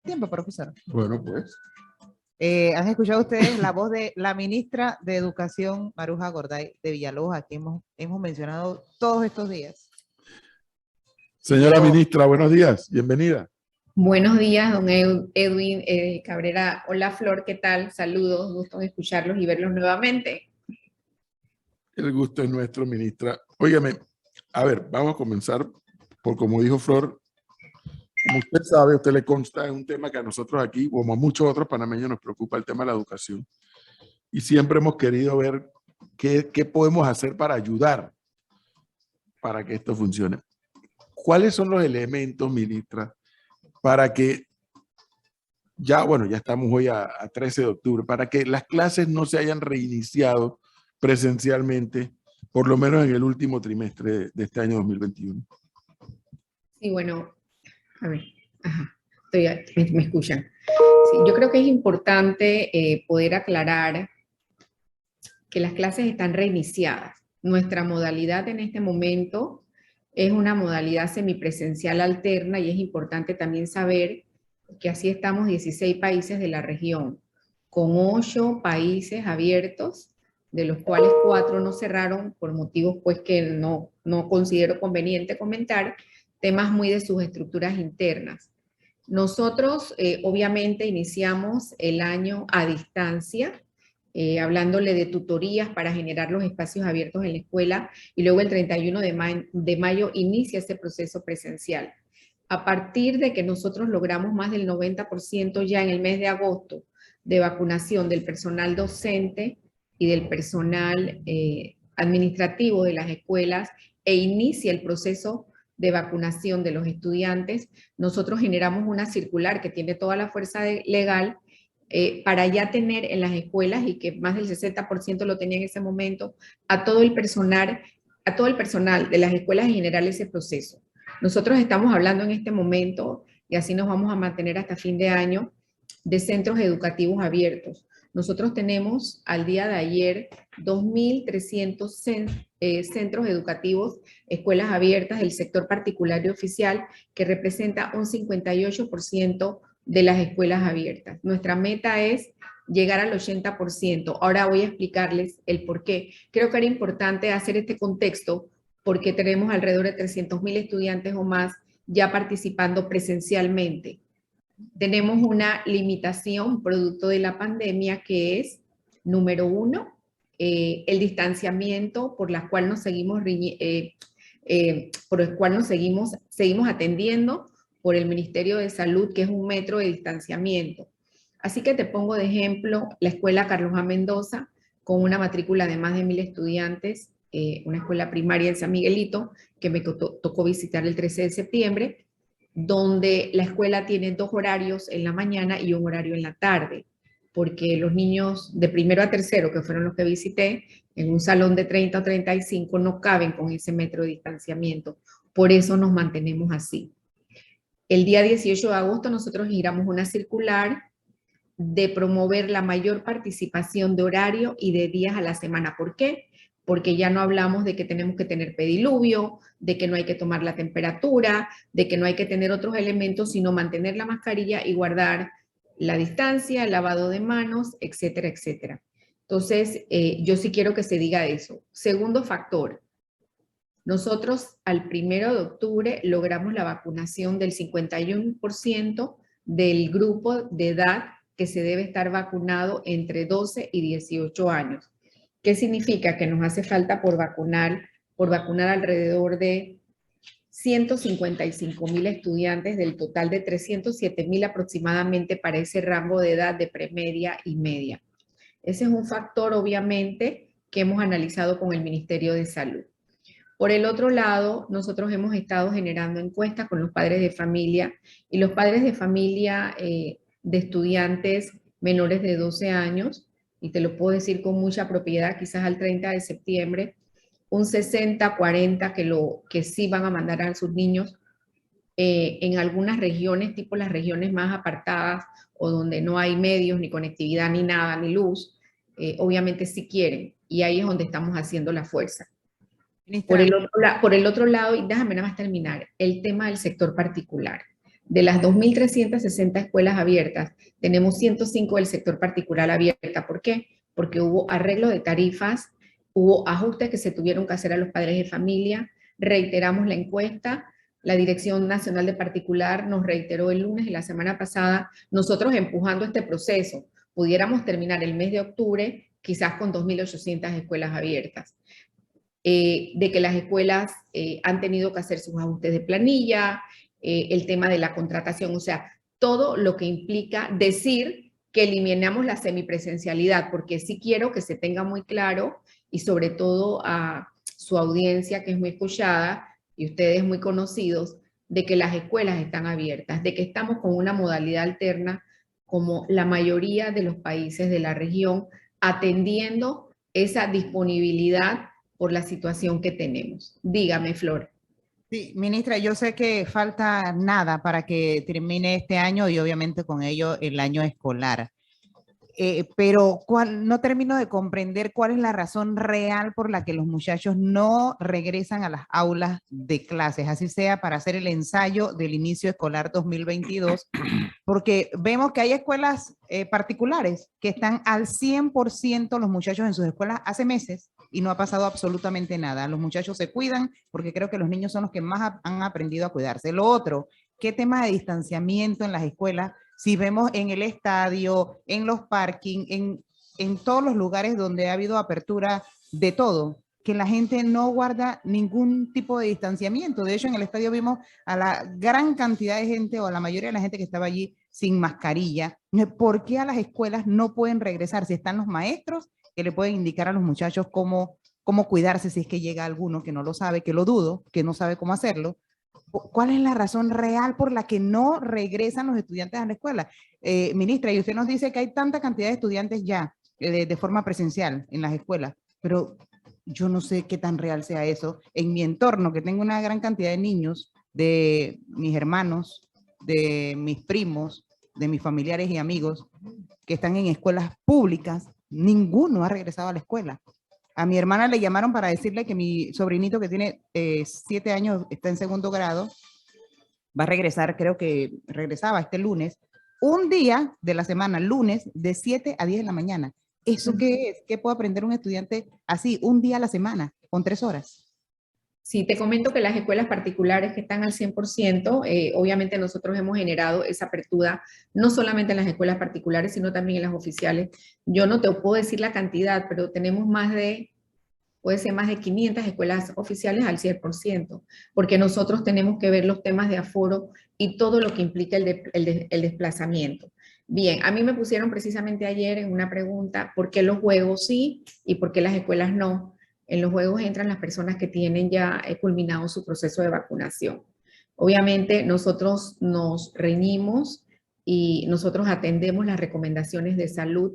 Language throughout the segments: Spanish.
Tiempo, profesor. Bueno, pues. ¿Han escuchado ustedes la voz de la ministra de Educación, Maruja Gorday de Villalobos, a quien hemos mencionado todos estos días? Señora ministra, buenos días, bienvenida. Buenos días, don Edwin Cabrera. Hola, Flor, ¿qué tal? Saludos, gusto en escucharlos y verlos nuevamente. El gusto es nuestro, ministra. Óigame, a ver, vamos a comenzar por, como dijo Flor, como usted sabe, a usted le consta, es un tema que a nosotros aquí, como a muchos otros panameños, nos preocupa el tema de la educación. Y siempre hemos querido ver qué podemos hacer para ayudar para que esto funcione. ¿Cuáles son los elementos, ministra, para que ya, bueno, ya estamos hoy a 13 de octubre, para que las clases no se hayan reiniciado presencialmente, por lo menos en el último trimestre de este año 2021? Sí, bueno, a ver, me escuchan. Sí, yo creo que es importante poder aclarar que las clases están reiniciadas. Nuestra modalidad en este momento es una modalidad semipresencial alterna y es importante también saber que así estamos 16 países de la región, con 8 países abiertos, de los cuales 4 no cerraron por motivos pues que no considero conveniente comentar, temas muy de sus estructuras internas. Nosotros obviamente iniciamos el año a distancia, hablándole de tutorías para generar los espacios abiertos en la escuela, y luego el 31 de mayo inicia ese proceso presencial. A partir de que nosotros logramos más del 90% ya en el mes de agosto de vacunación del personal docente y del personal administrativo de las escuelas, e inicia el proceso de vacunación de los estudiantes, nosotros generamos una circular que tiene toda la fuerza legal para ya tener en las escuelas, y que más del 60% lo tenía en ese momento, a todo el personal de las escuelas en general ese proceso. Nosotros estamos hablando en este momento, y así nos vamos a mantener hasta fin de año, de centros educativos abiertos. Nosotros tenemos al día de ayer 2.300 centros educativos, escuelas abiertas del sector particular y oficial, que representa un 58% de las escuelas abiertas. Nuestra meta es llegar al 80%. Ahora voy a explicarles el por qué. Creo que era importante hacer este contexto porque tenemos alrededor de 300.000 estudiantes o más ya participando presencialmente. Tenemos una limitación producto de la pandemia que es, número 1, el distanciamiento por el cual nos seguimos seguimos atendiendo por el Ministerio de Salud, que es 1 metro de distanciamiento. Así que te pongo de ejemplo la Escuela Carlos A. Mendoza, con una matrícula de más de 1.000 estudiantes, una escuela primaria en San Miguelito, que me tocó visitar el 13 de septiembre, donde la escuela tiene 2 horarios en la mañana y 1 horario en la tarde, porque los niños de primero a tercero, que fueron los que visité, en un salón de 30 o 35 no caben con ese metro de distanciamiento. Por eso nos mantenemos así. El día 18 de agosto nosotros giramos una circular de promover la mayor participación de horario y de días a la semana. ¿Por qué? Porque ya no hablamos de que tenemos que tener pediluvio, de que no hay que tomar la temperatura, de que no hay que tener otros elementos, sino mantener la mascarilla y guardar la distancia, el lavado de manos, etcétera, etcétera. Entonces, yo sí quiero que se diga eso. Segundo factor, nosotros al 1 de octubre logramos la vacunación del 51% del grupo de edad que se debe estar vacunado entre 12 y 18 años. ¿Qué significa? Que nos hace falta por vacunar alrededor de 155.000 estudiantes del total de 307.000 aproximadamente para ese rango de edad de premedia y media. Ese es un factor, obviamente, que hemos analizado con el Ministerio de Salud. Por el otro lado, nosotros hemos estado generando encuestas con los padres de familia, y los padres de familia de estudiantes menores de 12 años, y te lo puedo decir con mucha propiedad, quizás al 30 de septiembre, un 60-40 que sí van a mandar a sus niños en algunas regiones, tipo las regiones más apartadas o donde no hay medios, ni conectividad, ni nada, ni luz, obviamente sí quieren, y ahí es donde estamos haciendo la fuerza. Por el otro lado, y déjame nada más terminar, el tema del sector particular. De las 2.360 escuelas abiertas, tenemos 105 del sector particular abierta. ¿Por qué? Porque hubo arreglo de tarifas, hubo ajustes que se tuvieron que hacer a los padres de familia, reiteramos la encuesta, la Dirección Nacional de Particular nos reiteró el lunes y la semana pasada, nosotros empujando este proceso, pudiéramos terminar el mes de octubre quizás con 2.800 escuelas abiertas. De que las escuelas han tenido que hacer sus ajustes de planilla, el tema de la contratación, o sea, todo lo que implica decir que eliminamos la semipresencialidad, porque sí quiero que se tenga muy claro, y sobre todo a su audiencia que es muy escuchada, y ustedes muy conocidos, de que las escuelas están abiertas, de que estamos con una modalidad alterna como la mayoría de los países de la región, atendiendo esa disponibilidad por la situación que tenemos. Dígame, Flor. Sí, ministra, yo sé que falta nada para que termine este año y obviamente con ello el año escolar. Pero no termino de comprender cuál es la razón real por la que los muchachos no regresan a las aulas de clases, así sea para hacer el ensayo del inicio escolar 2022, porque vemos que hay escuelas particulares que están al 100% los muchachos en sus escuelas hace meses y no ha pasado absolutamente nada. Los muchachos se cuidan porque creo que los niños son los que más han aprendido a cuidarse. Lo otro, ¿qué tema de distanciamiento en las escuelas? Si vemos en el estadio, en los parking, en todos los lugares donde ha habido apertura de todo, que la gente no guarda ningún tipo de distanciamiento. De hecho, en el estadio vimos a la gran cantidad de gente o a la mayoría de la gente que estaba allí sin mascarilla. ¿Por qué a las escuelas no pueden regresar? Si están los maestros que le pueden indicar a los muchachos cómo cuidarse si es que llega alguno que no lo sabe, que lo dudo, que no sabe cómo hacerlo. ¿Cuál es la razón real por la que no regresan los estudiantes a la escuela? Ministra, y usted nos dice que hay tanta cantidad de estudiantes ya de forma presencial en las escuelas, pero yo no sé qué tan real sea eso. En mi entorno, que tengo una gran cantidad de niños, de mis hermanos, de mis primos, de mis familiares y amigos que están en escuelas públicas, ninguno ha regresado a la escuela. A mi hermana le llamaron para decirle que mi sobrinito que tiene 7 años, está en segundo grado, va a regresar, creo que regresaba este lunes, un día de la semana, lunes, de 7 a 10 de la mañana. ¿Eso qué es? ¿Qué puede aprender un estudiante así, un día a la semana, con 3 horas? Sí, te comento que las escuelas particulares que están al 100%, obviamente nosotros hemos generado esa apertura, no solamente en las escuelas particulares, sino también en las oficiales. Yo no te puedo decir la cantidad, pero tenemos puede ser más de 500 escuelas oficiales al 100%, porque nosotros tenemos que ver los temas de aforo y todo lo que implica el desplazamiento. Bien, a mí me pusieron precisamente ayer en una pregunta, ¿por qué los juegos sí y por qué las escuelas no? En los juegos entran las personas que tienen ya culminado su proceso de vacunación. Obviamente nosotros nos reñimos y nosotros atendemos las recomendaciones de salud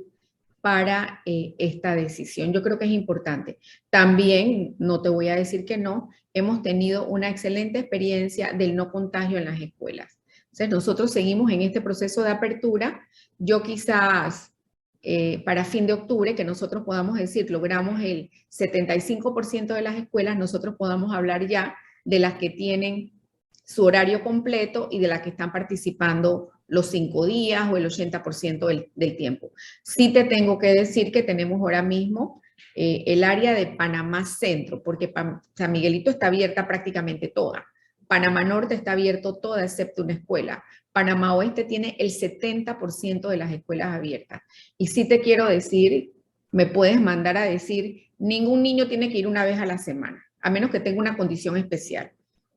para esta decisión. Yo creo que es importante. También, no te voy a decir que no, hemos tenido una excelente experiencia del no contagio en las escuelas. Entonces, nosotros seguimos en este proceso de apertura. Yo quizás para fin de octubre, que nosotros podamos decir, logramos el 75% de las escuelas, nosotros podamos hablar ya de las que tienen su horario completo y de las que están participando los 5 días o el 80% del tiempo. Sí te tengo que decir que tenemos ahora mismo el área de Panamá Centro, porque San Miguelito está abierta prácticamente toda. Panamá Norte está abierto toda excepto una escuela. Panamá Oeste tiene el 70% de las escuelas abiertas. Y sí te quiero decir, me puedes mandar a decir, ningún niño tiene que ir una vez a la semana, a menos que tenga una condición especial.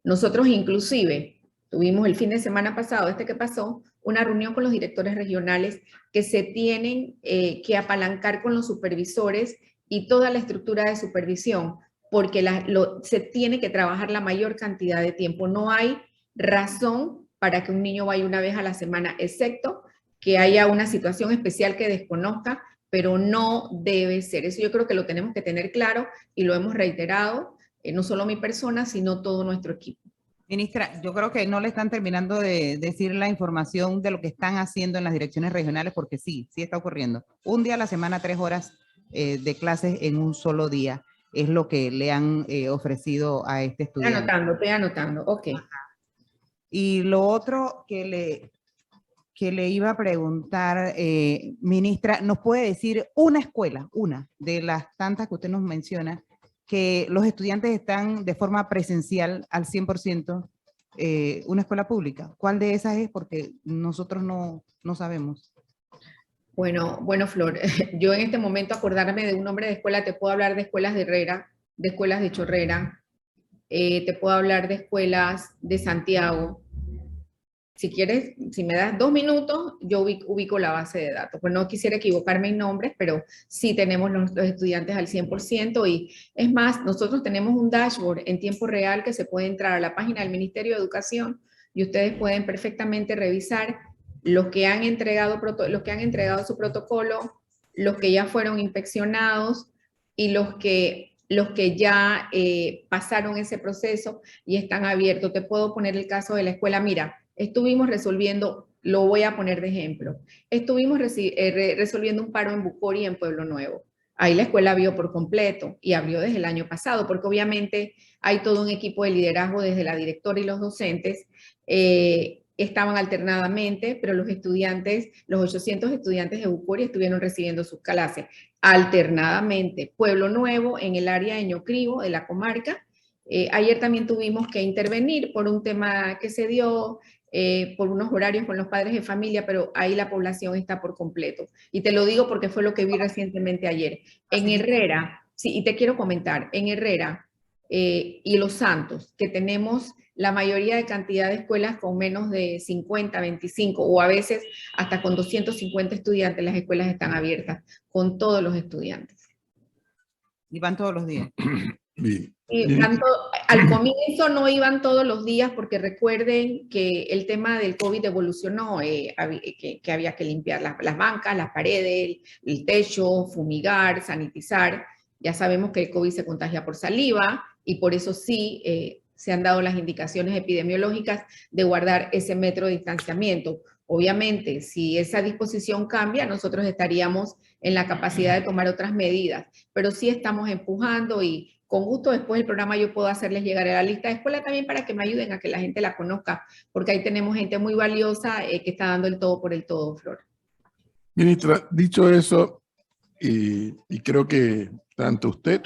Nosotros inclusive tuvimos el fin de semana pasado, que pasó, una reunión con los directores regionales que se tienen que apalancar con los supervisores y toda la estructura de supervisión, porque se tiene que trabajar la mayor cantidad de tiempo. No hay razón para que un niño vaya una vez a la semana, excepto que haya una situación especial que desconozca, pero no debe ser. Eso yo creo que lo tenemos que tener claro y lo hemos reiterado, no solo mi persona, sino todo nuestro equipo. Ministra, yo creo que no le están terminando de decir la información de lo que están haciendo en las direcciones regionales, porque sí está ocurriendo. Un día a la semana, 3 horas de clases en un solo día es lo que le han ofrecido a este estudiante. Estoy anotando, ok. Y lo otro que le iba a preguntar, ministra, ¿nos puede decir una escuela, una de las tantas que usted nos menciona, que los estudiantes están de forma presencial al 100%, una escuela pública? ¿Cuál de esas es? Porque nosotros no sabemos. Bueno, Flor, yo en este momento acordarme de un nombre de escuela, te puedo hablar de escuelas de Herrera, de escuelas de Chorrera, te puedo hablar de escuelas de Santiago. Si quieres, si me das 2 minutos, yo ubico la base de datos. Pues no quisiera equivocarme en nombres, pero sí tenemos los estudiantes al 100%. Y es más, nosotros tenemos un dashboard en tiempo real que se puede entrar a la página del Ministerio de Educación y ustedes pueden perfectamente revisar los que han entregado su protocolo, los que ya fueron inspeccionados y los que ya pasaron ese proceso y están abiertos. Te puedo poner el caso de la escuela. Mira, estuvimos resolviendo, lo voy a poner de ejemplo, estuvimos resolviendo un paro en Bucori, en Pueblo Nuevo. Ahí la escuela abrió por completo y abrió desde el año pasado, porque obviamente hay todo un equipo de liderazgo desde la directora y los docentes. Estaban alternadamente, pero los estudiantes, los 800 estudiantes de Bucori estuvieron recibiendo sus clases alternadamente. Pueblo Nuevo, en el área de Ñocribo, de la comarca. Ayer también tuvimos que intervenir por un tema que se dio, por unos horarios con los padres de familia, pero ahí la población está por completo. Y te lo digo porque fue lo que vi recientemente ayer. En Herrera, sí, y te quiero comentar, en Herrera y Los Santos, que tenemos la mayoría de cantidad de escuelas con menos de 50, 25 o a veces hasta con 250 estudiantes, las escuelas están abiertas con todos los estudiantes. Y van todos los días. Bien. Al comienzo no iban todos los días porque recuerden que el tema del COVID evolucionó, que había que limpiar las bancas, las paredes, el techo, fumigar, sanitizar. Ya sabemos que el COVID se contagia por saliva y por eso sí se han dado las indicaciones epidemiológicas de guardar ese metro de distanciamiento. Obviamente, si esa disposición cambia, nosotros estaríamos en la capacidad de tomar otras medidas, pero sí estamos empujando y con gusto después del programa yo puedo hacerles llegar a la lista de escuela también para que me ayuden a que la gente la conozca, porque ahí tenemos gente muy valiosa que está dando el todo por el todo, Flor. Ministra, dicho eso, y creo que tanto usted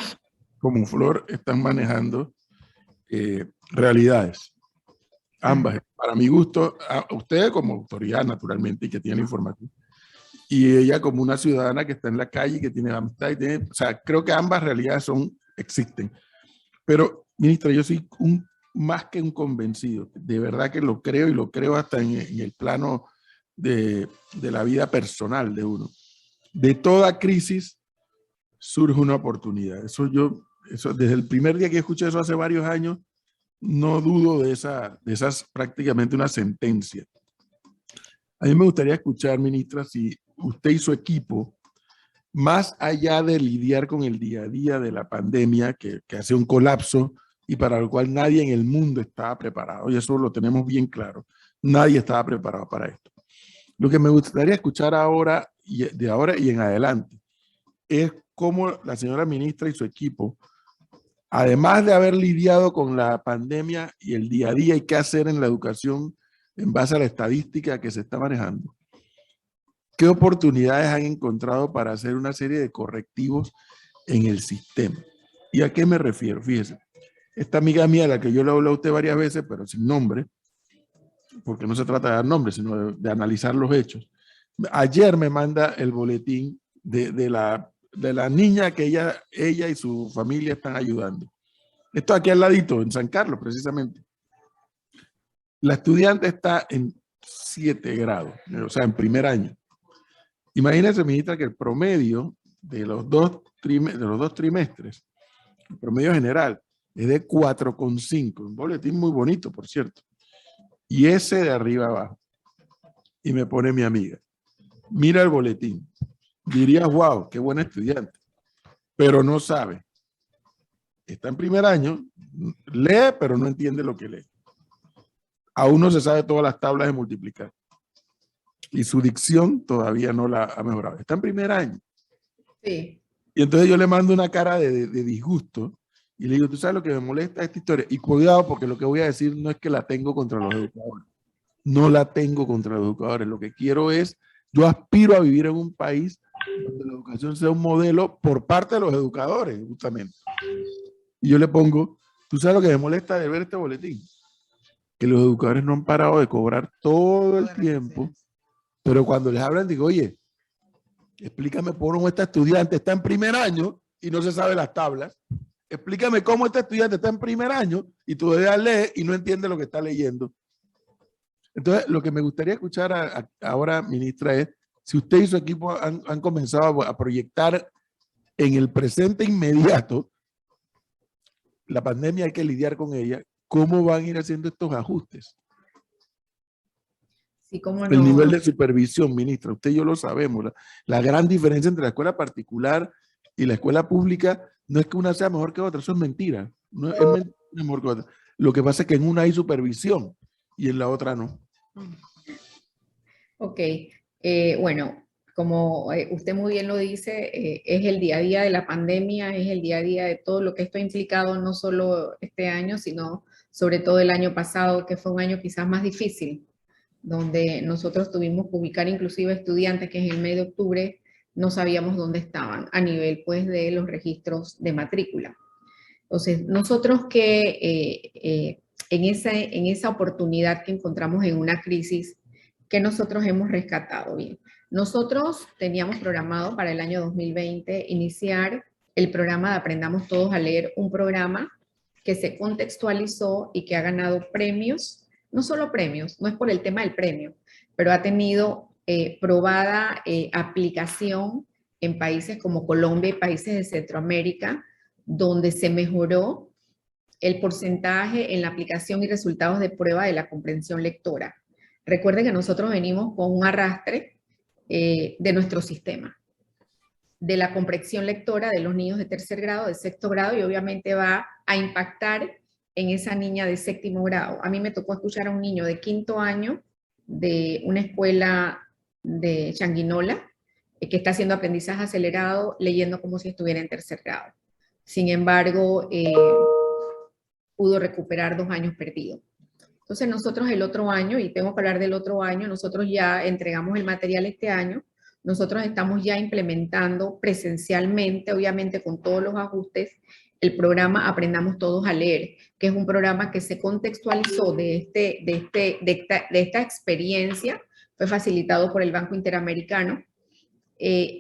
como Flor están manejando realidades. Ambas, para mi gusto, usted como autoridad naturalmente y que tiene información, y ella como una ciudadana que está en la calle, que tiene amistad, y tiene, o sea, creo que ambas realidades existen. Pero, ministra, yo soy más que un convencido, de verdad que lo creo y lo creo hasta en el plano de la vida personal de uno. De toda crisis surge una oportunidad. Eso desde el primer día que escuché eso hace varios años, no dudo de esas prácticamente una sentencia. A mí me gustaría escuchar, ministra, si usted y su equipo, más allá de lidiar con el día a día de la pandemia, que hace un colapso y para el cual nadie en el mundo estaba preparado, y eso lo tenemos bien claro, nadie estaba preparado para esto. Lo que me gustaría escuchar ahora, de ahora y en adelante, es cómo la señora ministra y su equipo, además de haber lidiado con la pandemia y el día a día y qué hacer en la educación en base a la estadística que se está manejando, ¿qué oportunidades han encontrado para hacer una serie de correctivos en el sistema? ¿Y a qué me refiero? Fíjese, esta amiga mía, la que yo le he hablado a usted varias veces, pero sin nombre, porque no se trata de dar nombres, sino de analizar los hechos. Ayer me manda el boletín de la niña que ella y su familia están ayudando. Esto aquí al ladito, en San Carlos, precisamente. La estudiante está en 7 grados, o sea, en primer año. Imagínense, ministra, que el promedio de los dos trimestres, el promedio general, es de 4,5. Un boletín muy bonito, por cierto. Y ese de arriba abajo. Y me pone mi amiga. Mira el boletín. Dirías, wow, qué buen estudiante. Pero no sabe. Está en primer año, lee, pero no entiende lo que lee. Aún no se sabe todas las tablas de multiplicar. Y su dicción todavía no la ha mejorado. Está en primer año. Sí. Y entonces yo le mando una cara de disgusto Y le digo, ¿tú sabes lo que me molesta de esta historia? Y cuidado, porque lo que voy a decir no es que la tengo contra los educadores. No la tengo contra los educadores. Lo que quiero es, yo aspiro a vivir en un país donde la educación sea un modelo por parte de los educadores, justamente. Y yo le pongo, ¿tú sabes lo que me molesta de ver este boletín? Que los educadores no han parado de cobrar todo el tiempo, pero cuando les hablan, digo, oye, explícame por cómo esta estudiante está en primer año y no se sabe las tablas. Explícame cómo esta estudiante está en primer año y todavía lee y no entiende lo que está leyendo. Entonces, lo que me gustaría escuchar ahora, ministra, es si usted y su equipo han comenzado a proyectar en el presente inmediato, la pandemia hay que lidiar con ella, ¿cómo van a ir haciendo estos ajustes? Sí, cómo El no. nivel de supervisión, ministra, usted y yo lo sabemos. La gran diferencia entre la escuela particular y la escuela pública no es que una sea mejor que otra, eso es mentira. No es mentira mejor que otra. Lo que pasa es que en una hay supervisión y en la otra no. Ok, bueno, como usted muy bien lo dice, es el día a día de la pandemia, es el día a día de todo lo que esto ha implicado, no solo este año, sino sobre todo el año pasado, que fue un año quizás más difícil, donde nosotros tuvimos que ubicar inclusive estudiantes que en el mes de octubre no sabíamos dónde estaban a nivel pues de los registros de matrícula. Entonces, nosotros que en esa oportunidad que encontramos en una crisis, que nosotros hemos rescatado bien. Nosotros teníamos programado para el año 2020 iniciar el programa de Aprendamos Todos a Leer, un programa que se contextualizó y que ha ganado premios, no solo premios, no es por el tema del premio, pero ha tenido probada aplicación en países como Colombia y países de Centroamérica, donde se mejoró el porcentaje en la aplicación y resultados de prueba de la comprensión lectora. Recuerden que nosotros venimos con un arrastre de nuestro sistema, de la comprensión lectora de los niños de tercer grado, de sexto grado, y obviamente va a impactar en esa niña de séptimo grado. A mí me tocó escuchar a un niño de quinto año de una escuela de Changuinola, que está haciendo aprendizaje acelerado, leyendo como si estuviera en tercer grado. Sin embargo, pudo recuperar 2 años perdidos. Entonces nosotros el otro año, y tengo que hablar del otro año, nosotros ya entregamos el material este año, nosotros estamos ya implementando presencialmente, obviamente con todos los ajustes, el programa Aprendamos Todos a Leer, que es un programa que se contextualizó de esta experiencia, fue facilitado por el Banco Interamericano,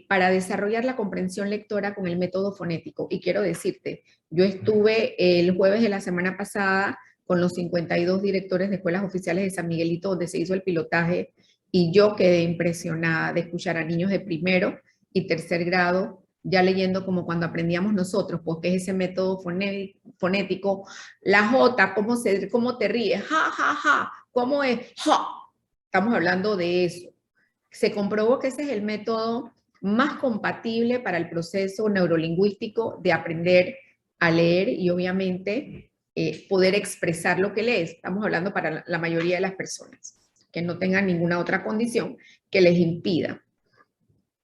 para desarrollar la comprensión lectora con el método fonético. Y quiero decirte, yo estuve el jueves de la semana pasada con los 52 directores de escuelas oficiales de San Miguelito, donde se hizo el pilotaje, y yo quedé impresionada de escuchar a niños de primero y tercer grado ya leyendo como cuando aprendíamos nosotros, porque es ese método fonético. La J, ¿cómo te ríes? Ja, ja, ja. ¿Cómo es? Ja. Estamos hablando de eso. Se comprobó que ese es el método más compatible para el proceso neurolingüístico de aprender a leer y obviamente poder expresar lo que lees. Estamos hablando para la mayoría de las personas que no tengan ninguna otra condición que les impida.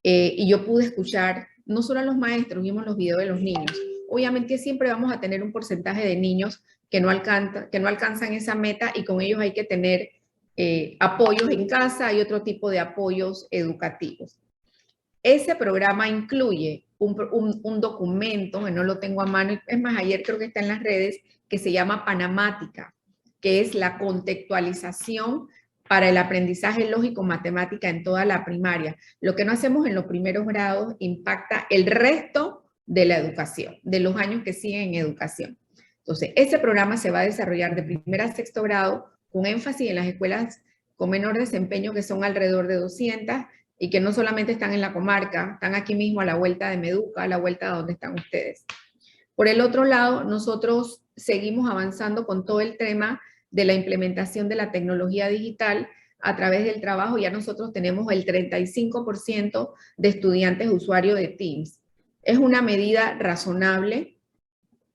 Y yo pude escuchar, no solo a los maestros, vimos los videos de los niños. Obviamente siempre vamos a tener un porcentaje de niños que no alcanzan esa meta, y con ellos hay que tener apoyos en casa y otro tipo de apoyos educativos. Ese programa incluye un documento, que no lo tengo a mano, es más, ayer creo que está en las redes, que se llama Panamática, que es la contextualización para el aprendizaje lógico-matemática en toda la primaria. Lo que no hacemos en los primeros grados impacta el resto de la educación, de los años que siguen en educación. Entonces, ese programa se va a desarrollar de primer a sexto grado, con énfasis en las escuelas con menor desempeño, que son alrededor de 200, y que no solamente están en la comarca, están aquí mismo a la vuelta de Meduca, a la vuelta de donde están ustedes. Por el otro lado, nosotros seguimos avanzando con todo el tema de la implementación de la tecnología digital a través del trabajo. Ya nosotros tenemos el 35% de estudiantes usuarios de Teams. Es una medida razonable.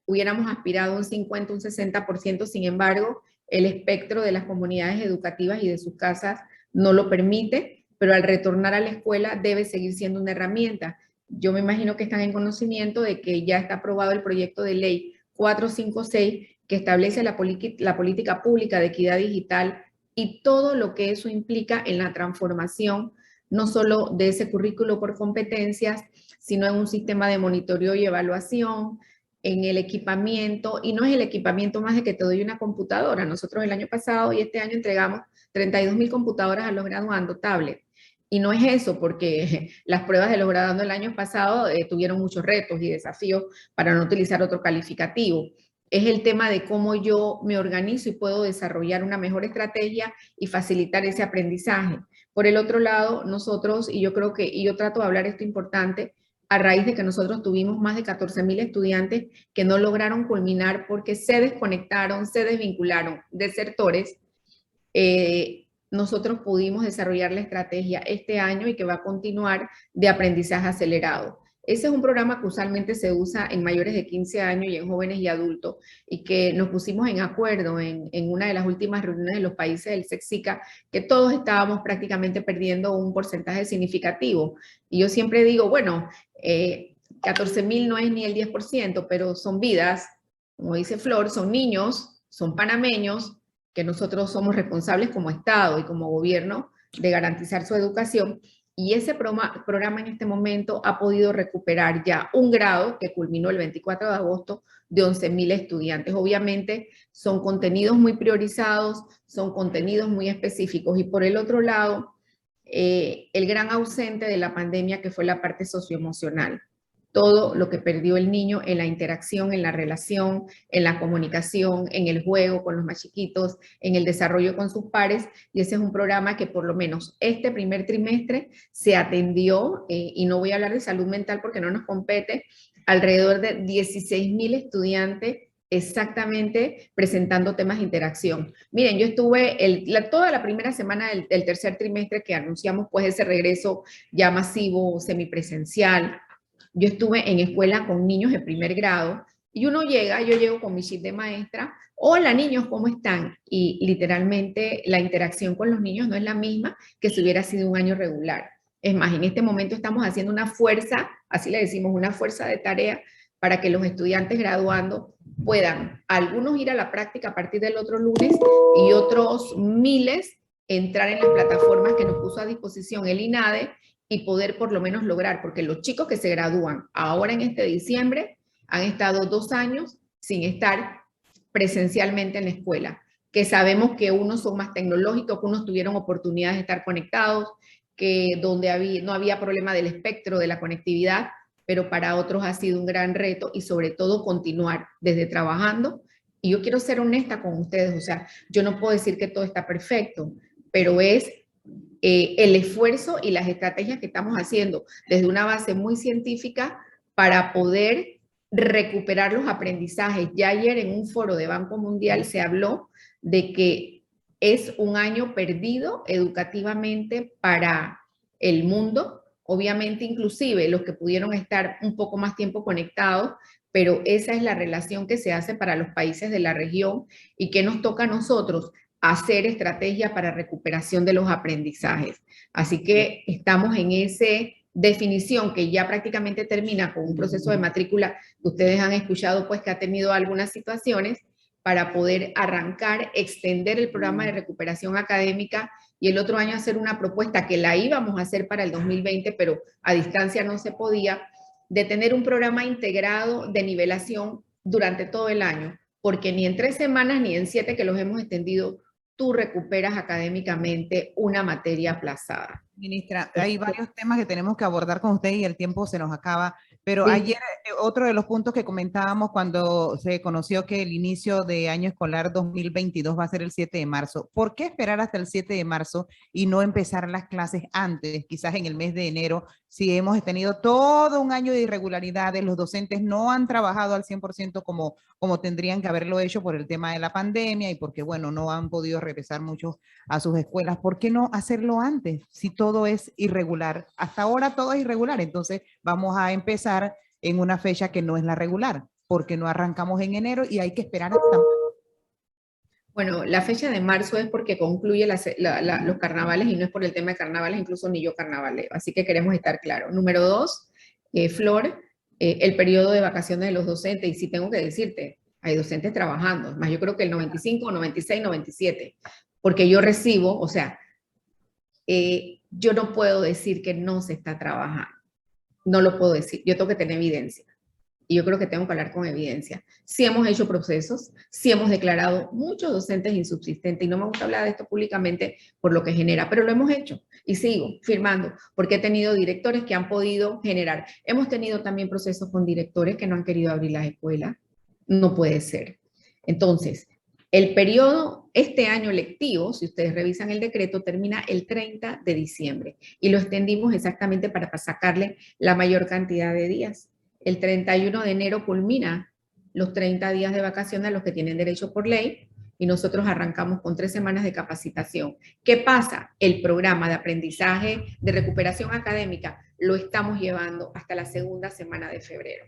Hubiéramos aspirado a un 50, un 60%, sin embargo, el espectro de las comunidades educativas y de sus casas no lo permite, pero al retornar a la escuela debe seguir siendo una herramienta. Yo me imagino que están en conocimiento de que ya está aprobado el proyecto de ley 456, que establece la política pública de equidad digital y todo lo que eso implica en la transformación, no solo de ese currículo por competencias, sino en un sistema de monitoreo y evaluación, en el equipamiento, y no es el equipamiento más de que te doy una computadora. Nosotros el año pasado y este año entregamos 32.000 computadoras a los graduandos, tablet. Y no es eso, porque las pruebas de los graduandos el año pasado tuvieron muchos retos y desafíos para no utilizar otro calificativo. Es el tema de cómo yo me organizo y puedo desarrollar una mejor estrategia y facilitar ese aprendizaje. Por el otro lado, nosotros, y yo creo que, y yo trato de hablar esto importante, a raíz de que nosotros tuvimos más de 14.000 estudiantes que no lograron culminar porque se desconectaron, se desvincularon, desertores, nosotros pudimos desarrollar la estrategia este año y que va a continuar de aprendizaje acelerado. Ese es un programa que usualmente se usa en mayores de 15 años y en jóvenes y adultos, y que nos pusimos en acuerdo en una de las últimas reuniones de los países del SECSICA, que todos estábamos prácticamente perdiendo un porcentaje significativo. Y yo siempre digo, bueno, 14.000 no es ni el 10%, pero son vidas, como dice Flor, son niños, son panameños, que nosotros somos responsables como Estado y como gobierno de garantizar su educación. Y ese programa en este momento ha podido recuperar ya un grado que culminó el 24 de agosto de 11.000 estudiantes. Obviamente son contenidos muy priorizados, son contenidos muy específicos. Y por el otro lado, el gran ausente de la pandemia, que fue la parte socioemocional. Todo lo que perdió el niño en la interacción, en la relación, en la comunicación, en el juego con los más chiquitos, en el desarrollo con sus pares, y ese es un programa que por lo menos este primer trimestre se atendió, y no voy a hablar de salud mental porque no nos compete, alrededor de 16.000 estudiantes exactamente presentando temas de interacción. Miren, yo estuve toda la primera semana del tercer trimestre que anunciamos pues ese regreso ya masivo, semipresencial. Yo estuve en escuela con niños de primer grado y yo llego con mi chip de maestra, hola niños, ¿cómo están? Y literalmente la interacción con los niños no es la misma que si hubiera sido un año regular. Es más, en este momento estamos haciendo una fuerza, así le decimos, una fuerza de tarea para que los estudiantes graduando puedan, algunos ir a la práctica a partir del otro lunes y otros miles entrar en las plataformas que nos puso a disposición el INADE y poder por lo menos lograr, porque los chicos que se gradúan ahora en este diciembre han estado 2 años sin estar presencialmente en la escuela, que sabemos que unos son más tecnológicos, que unos tuvieron oportunidades de estar conectados, que donde no había problema del espectro, de la conectividad, pero para otros ha sido un gran reto y sobre todo continuar desde trabajando. Y yo quiero ser honesta con ustedes, o sea, yo no puedo decir que todo está perfecto, pero es el esfuerzo y las estrategias que estamos haciendo desde una base muy científica para poder recuperar los aprendizajes. Ya ayer en un foro de Banco Mundial se habló de que es un año perdido educativamente para el mundo, obviamente inclusive los que pudieron estar un poco más tiempo conectados, pero esa es la relación que se hace para los países de la región y que nos toca a nosotros hacer estrategia para recuperación de los aprendizajes. Así que estamos en esa definición que ya prácticamente termina con un proceso de matrícula que ustedes han escuchado, pues que ha tenido algunas situaciones para poder arrancar, extender el programa de recuperación académica y el otro año hacer una propuesta que la íbamos a hacer para el 2020, pero a distancia no se podía, de tener un programa integrado de nivelación durante todo el año, porque ni en 3 semanas ni en 7 que los hemos extendido, tú recuperas académicamente una materia aplazada. Ministra, hay varios temas que tenemos que abordar con usted y el tiempo se nos acaba, pero sí. Ayer otro de los puntos que comentábamos cuando se conoció que el inicio de año escolar 2022 va a ser el 7 de marzo. ¿Por qué esperar hasta el 7 de marzo y no empezar las clases antes, quizás en el mes de enero? Si hemos tenido todo un año de irregularidades, los docentes no han trabajado al 100% como tendrían que haberlo hecho por el tema de la pandemia y porque, bueno, no han podido regresar muchos a sus escuelas. ¿Por qué no hacerlo antes? Si todo es irregular. Hasta ahora todo es irregular, entonces vamos a empezar en una fecha que no es la regular, porque no arrancamos en enero y hay que esperar hasta... Bueno, la fecha de marzo es porque concluye los carnavales y no es por el tema de carnavales, incluso ni yo carnavaleo, así que queremos estar claros. Número 2, Flor, el periodo de vacaciones de los docentes, y sí tengo que decirte, hay docentes trabajando, más yo creo que el 95, 96, 97, porque yo recibo, o sea, yo no puedo decir que no se está trabajando, no lo puedo decir, yo tengo que tener evidencia. Y yo creo que tengo que hablar con evidencia. Sí hemos hecho procesos, sí hemos declarado muchos docentes insubsistentes, y no me gusta hablar de esto públicamente por lo que genera, pero lo hemos hecho y sigo firmando, porque he tenido directores que han podido generar. Hemos tenido también procesos con directores que no han querido abrir las escuelas. No puede ser. Entonces, el periodo, este año lectivo, si ustedes revisan el decreto, termina el 30 de diciembre y lo extendimos exactamente para sacarle la mayor cantidad de días. El 31 de enero culmina los 30 días de vacaciones a los que tienen derecho por ley y nosotros arrancamos con 3 semanas de capacitación. ¿Qué pasa? El programa de aprendizaje de recuperación académica lo estamos llevando hasta la segunda semana de febrero.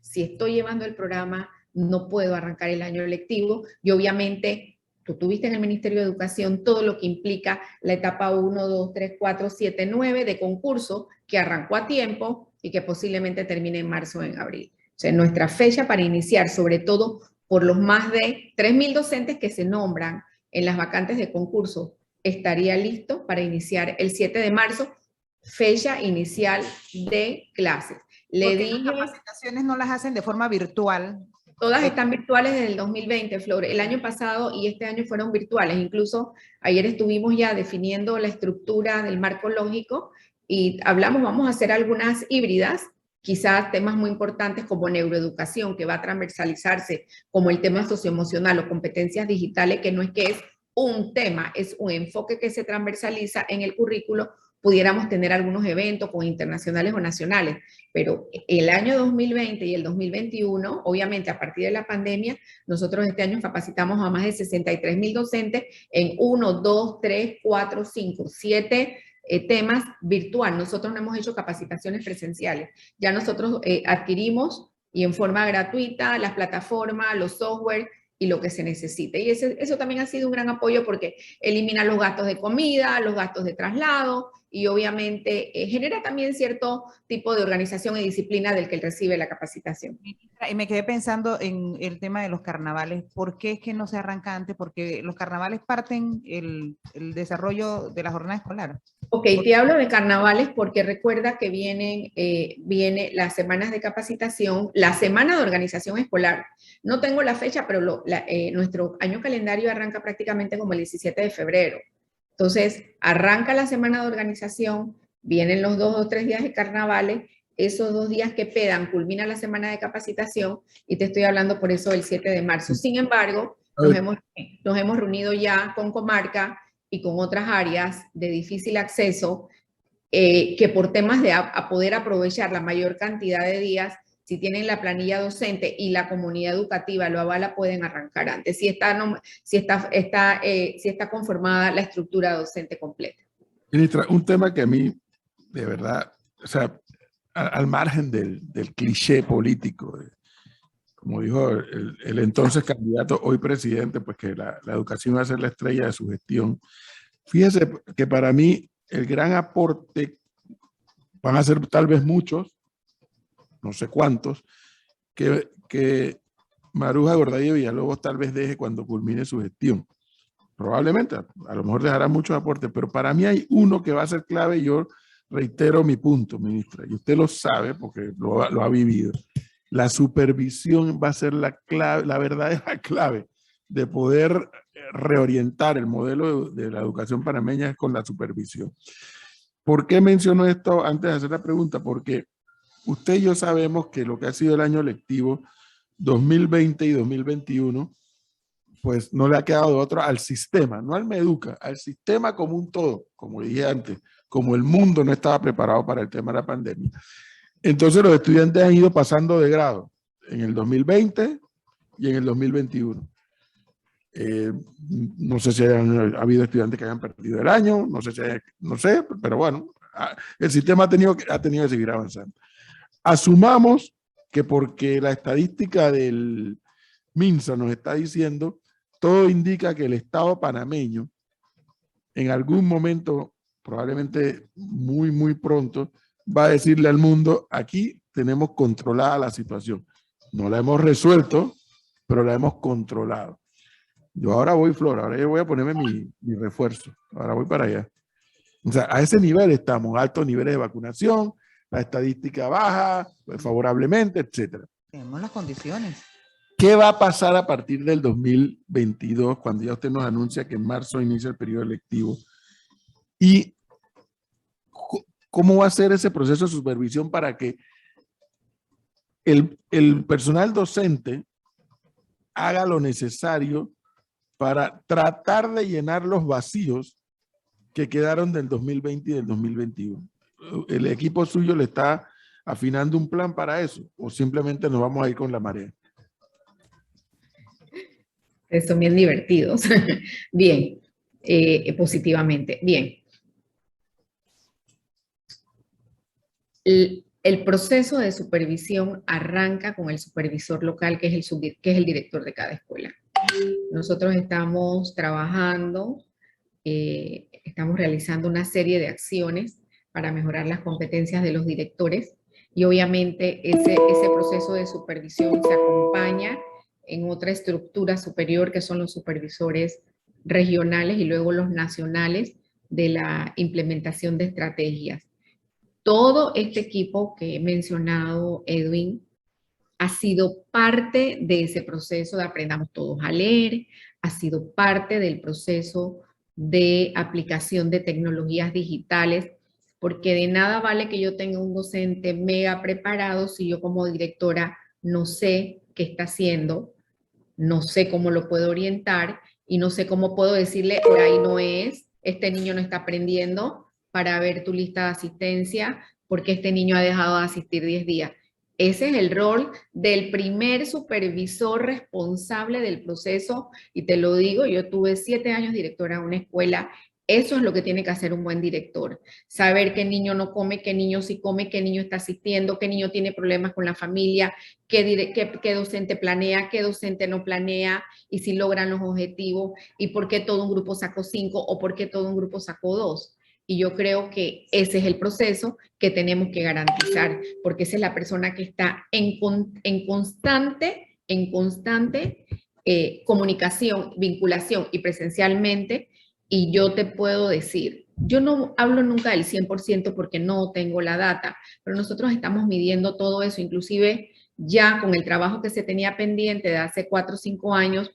Si estoy llevando el programa, no puedo arrancar el año lectivo y obviamente tú tuviste en el Ministerio de Educación todo lo que implica la etapa 1, 2, 3, 4, 7, 9 de concurso que arrancó a tiempo y que posiblemente termine en marzo o en abril. O sea, nuestra fecha para iniciar, sobre todo por los más de 3.000 docentes que se nombran en las vacantes de concurso, estaría listo para iniciar el 7 de marzo, fecha inicial de clases. Le dije, las capacitaciones no las hacen de forma virtual. Todas están virtuales desde el 2020, Flor. El año pasado y este año fueron virtuales. Incluso ayer estuvimos ya definiendo la estructura del marco lógico y hablamos, vamos a hacer algunas híbridas, quizás temas muy importantes como neuroeducación, que va a transversalizarse, como el tema socioemocional o competencias digitales, que no es que es un tema, es un enfoque que se transversaliza en el currículo. Pudiéramos tener algunos eventos con internacionales o nacionales, pero el año 2020 y el 2021, obviamente a partir de la pandemia, nosotros este año capacitamos a más de 63.000 docentes en 1, 2, 3, 4, 5, 7 temas virtual. Nosotros no hemos hecho capacitaciones presenciales. Ya nosotros adquirimos y en forma gratuita las plataformas, los software y lo que se necesite. Y eso también ha sido un gran apoyo porque elimina los gastos de comida, los gastos de traslado y obviamente genera también cierto tipo de organización y disciplina del que recibe la capacitación. Y me quedé pensando en el tema de los carnavales. ¿Por qué es que no se arranca antes? Porque los carnavales parten el desarrollo de la jornada escolar. Ok, te hablo de carnavales porque recuerda que viene las semanas de capacitación, la semana de organización escolar. No tengo la fecha, pero nuestro año calendario arranca prácticamente como el 17 de febrero. Entonces, arranca la semana de organización, vienen los 2 o 3 días de carnavales, esos 2 días que quedan, culmina la semana de capacitación y te estoy hablando por eso del 7 de marzo. Sin embargo, nos hemos reunido ya con comarca y con otras áreas de difícil acceso que por temas de poder aprovechar la mayor cantidad de días, si tienen la planilla docente y la comunidad educativa lo avala, pueden arrancar antes, si está conformada la estructura docente completa. Ministra, un tema que a mí, de verdad, o sea, al margen del cliché político, como dijo el entonces candidato, hoy presidente, pues que la educación va a ser la estrella de su gestión. Fíjese que para mí el gran aporte, van a ser tal vez muchos, no sé cuántos, que Maruja Gordillo Villalobos tal vez deje cuando culmine su gestión. Probablemente, a lo mejor dejará muchos aportes, pero para mí hay uno que va a ser clave y yo reitero mi punto, ministra, y usted lo sabe porque lo ha vivido. La supervisión va a ser la clave, la verdadera clave de poder reorientar el modelo de la educación panameña es con la supervisión. ¿Por qué menciono esto antes de hacer la pregunta? Porque usted y yo sabemos que lo que ha sido el año lectivo 2020 y 2021, pues no le ha quedado otro al sistema, no al Meduca, al sistema como un todo, como dije antes, como el mundo no estaba preparado para el tema de la pandemia. Entonces los estudiantes han ido pasando de grado en el 2020 y en el 2021. No sé si ha habido estudiantes que hayan perdido el año, no sé, pero bueno, el sistema ha tenido que seguir avanzando. Asumamos que porque la estadística del MINSA nos está diciendo, todo indica que el Estado panameño en algún momento, probablemente muy, muy pronto, va a decirle al mundo, aquí tenemos controlada la situación. No la hemos resuelto, pero la hemos controlado. Yo ahora voy, Flor, ahora yo voy a ponerme mi refuerzo, ahora voy para allá. O sea, a ese nivel estamos, altos niveles de vacunación, la estadística baja, pues, favorablemente, etcétera. Tenemos las condiciones. ¿Qué va a pasar a partir del 2022, cuando ya usted nos anuncia que en marzo inicia el periodo electivo? ¿Y cómo va a ser ese proceso de supervisión para que el personal docente haga lo necesario para tratar de llenar los vacíos que quedaron del 2020 y del 2021? ¿El equipo suyo le está afinando un plan para eso o simplemente nos vamos a ir con la marea? Son bien divertidos. Bien, positivamente. Bien. El proceso de supervisión arranca con el supervisor local, que es el director de cada escuela. Nosotros estamos trabajando, estamos realizando una serie de acciones para mejorar las competencias de los directores y obviamente ese proceso de supervisión se acompaña en otra estructura superior que son los supervisores regionales y luego los nacionales de la implementación de estrategias. Todo este equipo que he mencionado, Edwin, ha sido parte de ese proceso de aprendamos todos a leer, ha sido parte del proceso de aplicación de tecnologías digitales, porque de nada vale que yo tenga un docente mega preparado si yo como directora no sé qué está haciendo, no sé cómo lo puedo orientar y no sé cómo puedo decirle, por ahí no es, este niño no está aprendiendo para ver tu lista de asistencia, porque este niño ha dejado de asistir 10 días. Ese es el rol del primer supervisor responsable del proceso, y te lo digo, yo tuve 7 años directora de una escuela. Eso es lo que tiene que hacer un buen director. Saber qué niño no come, qué niño sí come, qué niño está asistiendo, qué niño tiene problemas con la familia, qué docente planea, qué docente no planea, y si logran los objetivos, y por qué todo un grupo sacó 5 o por qué todo un grupo sacó 2. Y yo creo que ese es el proceso que tenemos que garantizar, porque esa es la persona que está en constante comunicación, vinculación y presencialmente. Y yo te puedo decir, yo no hablo nunca del 100% porque no tengo la data, pero nosotros estamos midiendo todo eso, inclusive ya con el trabajo que se tenía pendiente de hace 4 o 5 años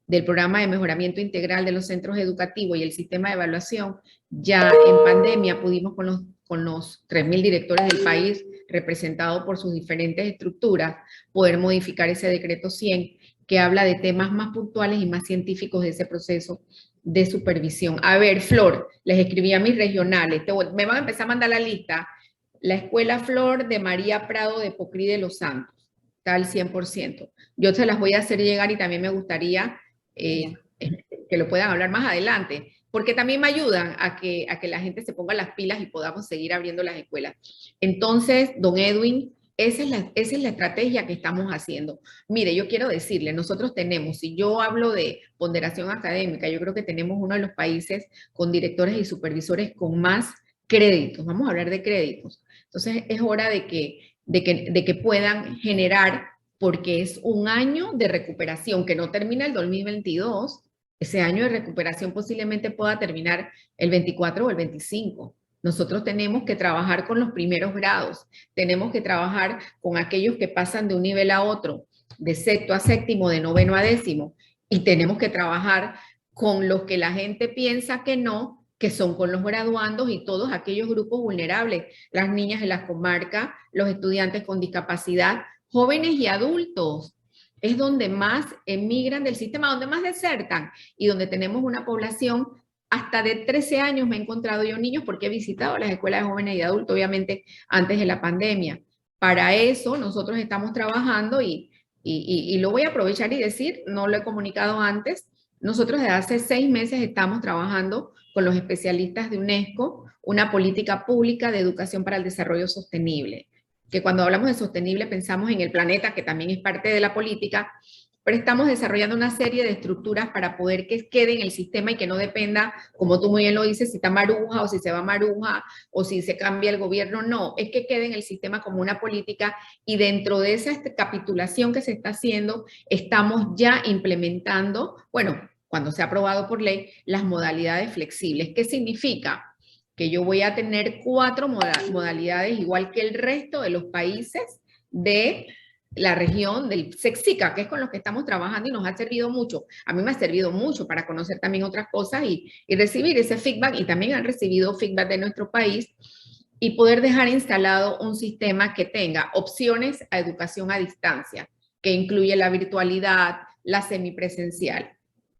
del programa de mejoramiento integral de los centros educativos y el sistema de evaluación, ya en pandemia pudimos con los 3.000 directores del país, representados por sus diferentes estructuras, poder modificar ese decreto 100, que habla de temas más puntuales y más científicos de ese proceso de supervisión. A ver, Flor, les escribí a mis regionales, me van a empezar a mandar la lista. La Escuela Flor de María Prado de Pocrí de los Santos, está al 100%. Yo se las voy a hacer llegar y también me gustaría que lo puedan hablar más adelante, porque también me ayudan a que la gente se ponga las pilas y podamos seguir abriendo las escuelas. Entonces, don Edwin, esa es la estrategia que estamos haciendo. Mire, yo quiero decirle, nosotros tenemos, si yo hablo de ponderación académica, yo creo que tenemos uno de los países con directores y supervisores con más créditos. Vamos a hablar de créditos. Entonces, es hora de que puedan generar, porque es un año de recuperación que no termina el 2022. Ese año de recuperación posiblemente pueda terminar el 24 o el 25. Nosotros tenemos que trabajar con los primeros grados, tenemos que trabajar con aquellos que pasan de un nivel a otro, de sexto a séptimo, de noveno a décimo, y tenemos que trabajar con los que la gente piensa que no, que son con los graduandos y todos aquellos grupos vulnerables, las niñas de las comarcas, los estudiantes con discapacidad, jóvenes y adultos. Es donde más emigran del sistema, donde más desertan y donde tenemos una población hasta de 13 años. Me he encontrado yo niños porque he visitado las escuelas de jóvenes y adultos, obviamente antes de la pandemia. Para eso nosotros estamos trabajando y lo voy a aprovechar y decir, no lo he comunicado antes, nosotros desde hace 6 meses estamos trabajando con los especialistas de UNESCO una política pública de educación para el desarrollo sostenible, que cuando hablamos de sostenible pensamos en el planeta, que también es parte de la política, pero estamos desarrollando una serie de estructuras para poder que quede en el sistema y que no dependa, como tú muy bien lo dices, si está Maruja o si se va Maruja o si se cambia el gobierno. No, es que quede en el sistema como una política, y dentro de esa capitulación que se está haciendo, estamos ya implementando, bueno, cuando sea aprobado por ley, las modalidades flexibles. ¿Qué significa? Que yo voy a tener 4 modalidades, igual que el resto de los países de la región del Sexica, que es con los que estamos trabajando y nos ha servido mucho. A mí me ha servido mucho para conocer también otras cosas y recibir ese feedback, y también han recibido feedback de nuestro país, y poder dejar instalado un sistema que tenga opciones a educación a distancia, que incluye la virtualidad, la semipresencial,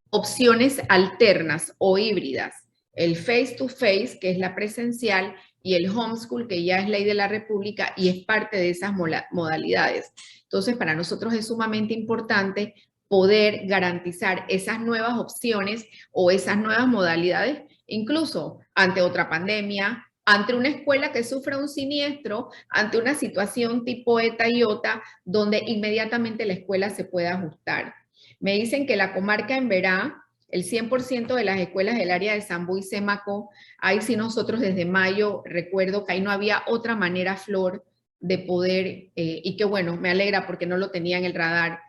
opciones alternas o híbridas, el face to face, que es la presencial, y el homeschool, que ya es ley de la República y es parte de esas modalidades. Entonces, para nosotros es sumamente importante poder garantizar esas nuevas opciones o esas nuevas modalidades, incluso ante otra pandemia, ante una escuela que sufra un siniestro, ante una situación tipo ETA y OTA, donde inmediatamente la escuela se pueda ajustar. Me dicen que la comarca en Verá, el 100% de las escuelas del área de Sambú y Sémaco, ahí sí nosotros desde mayo, recuerdo que ahí no había otra manera, Flor, de poder, y que bueno, me alegra porque no lo tenía en el radar,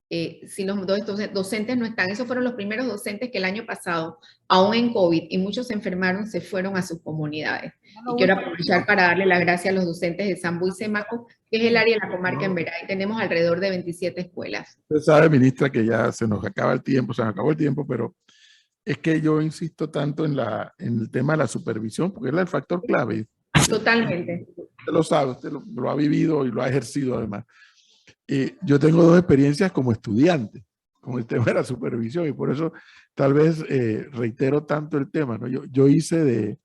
si los docentes no están. Esos fueron los primeros docentes que el año pasado, aún en COVID, y muchos se enfermaron, se fueron a sus comunidades. Y quiero aprovechar para darle las gracias a los docentes de Sambú y Sémaco, que es el área de la comarca en Verá, y tenemos alrededor de 27 escuelas. Usted sabe, ministra, que ya se nos acaba el tiempo, se nos acabó el tiempo, pero es que yo insisto tanto en el tema de la supervisión, porque es el factor clave. Totalmente. Usted lo sabe, usted lo ha vivido y lo ha ejercido además. Yo tengo 2 experiencias como estudiante con el tema de la supervisión, y por eso tal vez reitero tanto el tema, ¿no? Yo hice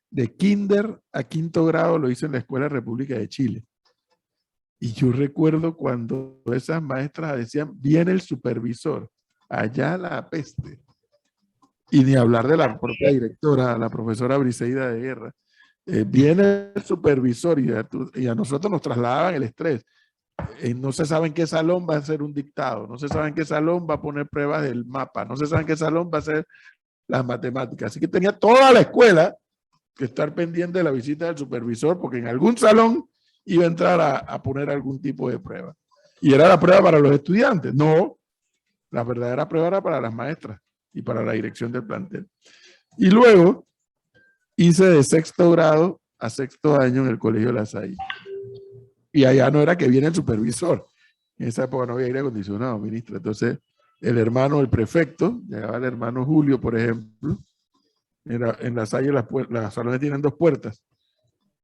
de kinder a 5º grado, lo hice en la Escuela República de Chile. Y yo recuerdo cuando esas maestras decían, viene el supervisor, allá la peste. Y ni hablar de la propia directora, la profesora Briseida de Guerra. Viene el supervisor y a nosotros nos trasladaban el estrés. No se sabe en qué salón va a hacer un dictado, no se sabe en qué salón va a poner pruebas del mapa, no se sabe en qué salón va a hacer las matemáticas. Así que tenía toda la escuela que estar pendiente de la visita del supervisor, porque en algún salón iba a entrar a poner algún tipo de prueba. Y era la prueba para los estudiantes. No, la verdadera prueba era para las maestras y para la dirección del plantel. Y luego hice de 6º grado a 6º año en el Colegio La Salle. Y allá no era que viene el supervisor. En esa época no había aire acondicionado, ministra. Entonces, el hermano, el prefecto, llegaba el hermano Julio, por ejemplo. En La Salle las salones tienen 2 puertas.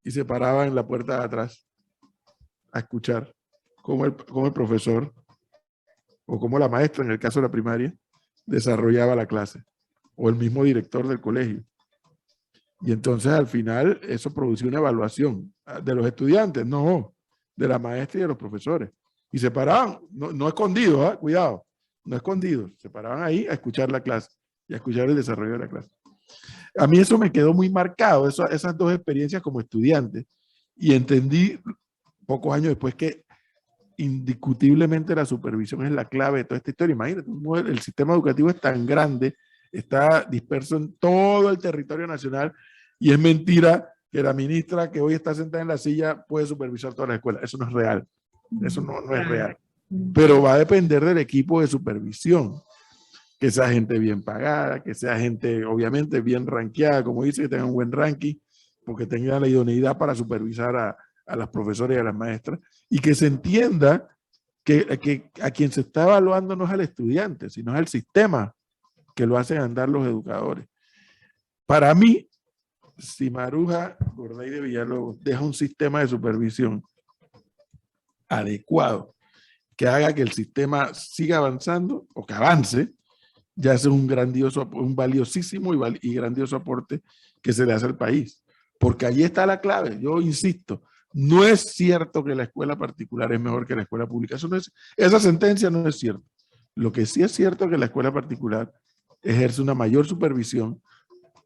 Y se paraba en la puerta de atrás a escuchar cómo el profesor, o cómo la maestra, en el caso de la primaria, desarrollaba la clase. O el mismo director del colegio. Y entonces, al final, eso producía una evaluación de los estudiantes. No, de la maestra y de los profesores. Y se paraban, no escondidos, cuidado, no escondidos, se paraban ahí a escuchar la clase y a escuchar el desarrollo de la clase. A mí eso me quedó muy marcado, esas 2 experiencias como estudiante, y entendí pocos años después que indiscutiblemente la supervisión es la clave de toda esta historia. Imagínate, el sistema educativo es tan grande, está disperso en todo el territorio nacional, y es mentira que la ministra que hoy está sentada en la silla puede supervisar todas las escuelas. Eso no es real. Eso no es real. Pero va a depender del equipo de supervisión. Que sea gente bien pagada, que sea gente obviamente bien rankeada, como dice, que tenga un buen ranking, porque tenga la idoneidad para supervisar a las profesoras y a las maestras, y que se entienda que a quien se está evaluando no es al estudiante, sino es al sistema que lo hacen andar los educadores. Para mí, si Maruja Gorday de Villalobos deja un sistema de supervisión adecuado, que haga que el sistema siga avanzando o que avance, ya es un valiosísimo y grandioso aporte que se le hace al país. Porque allí está la clave. Yo insisto, no es cierto que la escuela particular es mejor que la escuela pública. Esa sentencia no es cierta. Lo que sí es cierto es que la escuela particular ejerce una mayor supervisión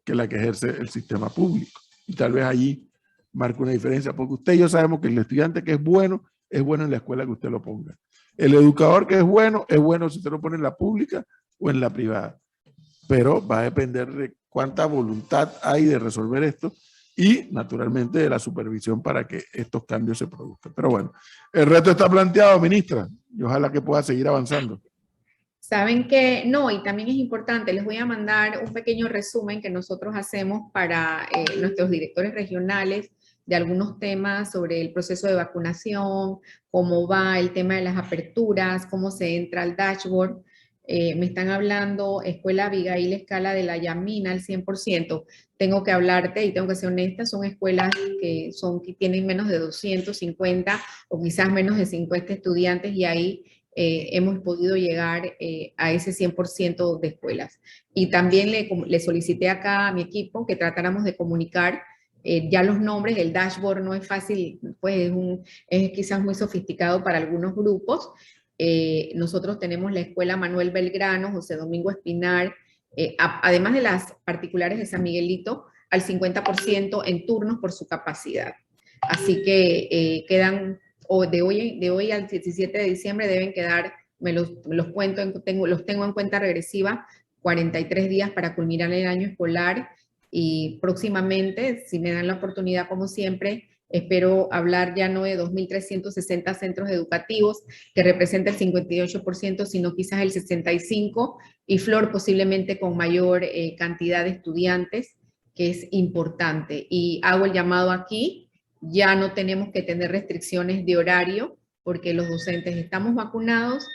que la que ejerce el sistema público. Y tal vez allí marca una diferencia, porque usted y yo sabemos que el estudiante que es bueno es bueno en la escuela que usted lo ponga. El educador que es bueno si usted lo pone en la pública o en la privada. Pero va a depender de cuánta voluntad hay de resolver esto y, naturalmente, de la supervisión para que estos cambios se produzcan. Pero bueno, el reto está planteado, ministra, y ojalá que pueda seguir avanzando. Saben que no, y también es importante, les voy a mandar un pequeño resumen que nosotros hacemos para nuestros directores regionales de algunos temas sobre el proceso de vacunación, cómo va el tema de las aperturas, cómo se entra al dashboard. Me están hablando Escuela Abigail Escala de la Yamina al 100%. Tengo que hablarte y tengo que ser honesta, son escuelas que tienen menos de 250 o quizás menos de 50 estudiantes y ahí hemos podido llegar a ese 100% de escuelas. Y también le solicité acá a mi equipo que tratáramos de comunicar ya los nombres. El dashboard no es fácil, pues es quizás muy sofisticado para algunos grupos. Nosotros tenemos la Escuela Manuel Belgrano, José Domingo Espinar, además de las particulares de San Miguelito, al 50% en turnos por su capacidad. Así que quedan, o de hoy al 17 de diciembre deben quedar, los tengo en cuenta regresiva, 43 días para culminar el año escolar y próximamente, si me dan la oportunidad como siempre, espero hablar ya no de 2.360 centros educativos, que representa el 58%, sino quizás el 65%, y Flor posiblemente con mayor cantidad de estudiantes, que es importante. Y hago el llamado aquí, ya no tenemos que tener restricciones de horario, porque los docentes estamos vacunados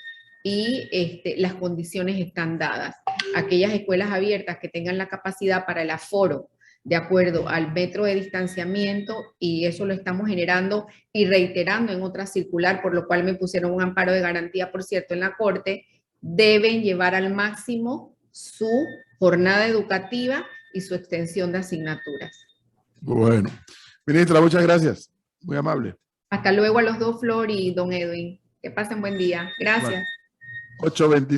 y las condiciones están dadas. Aquellas escuelas abiertas que tengan la capacidad para el aforo de acuerdo al metro de distanciamiento, y eso lo estamos generando y reiterando en otra circular, por lo cual me pusieron un amparo de garantía, por cierto, en la Corte, deben llevar al máximo su jornada educativa y su extensión de asignaturas. Bueno, ministra, muchas gracias. Muy amable. Hasta luego a los dos, Flor y don Edwin. Que pasen buen día. Gracias. Bueno, 8:25.